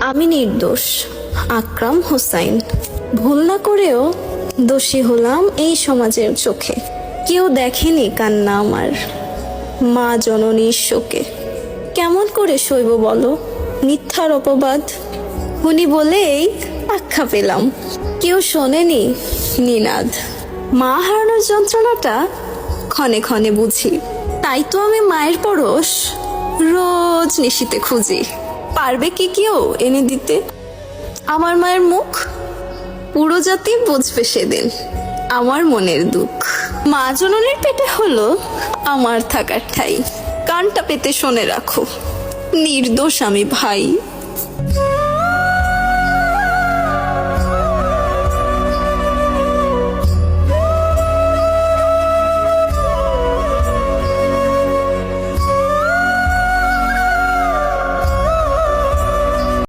আমি নির্দোষ, আকরাম হোসাইন। ভুল না করেও দোষী হলাম এই সমাজের চোখে। কেউ দেখেনি কান্না আমার মা জননীর শোকে। কেমন করে সইব বলো মিথ্যার অপবাদ? উনি বলেই আখ্যা পেলাম, কেউ শোনেনি নিনাদ। মা হারানোর যন্ত্রণাটা ক্ষণে ক্ষণে বুঝি, তাই তো আমি মায়ের পরশ রোজ নিশিতে খুঁজি। পারবে কি কেউ এনে দিতে আমার মায়ের মুখ? পুরো জাতি বুঝবে সেদিন আমার মনের দুঃখ। মা জননীর পেটে হলো আমার থাকার ঠাই। কানটা পেতে শুনে রাখো, নির্দোষ আমি ভাই।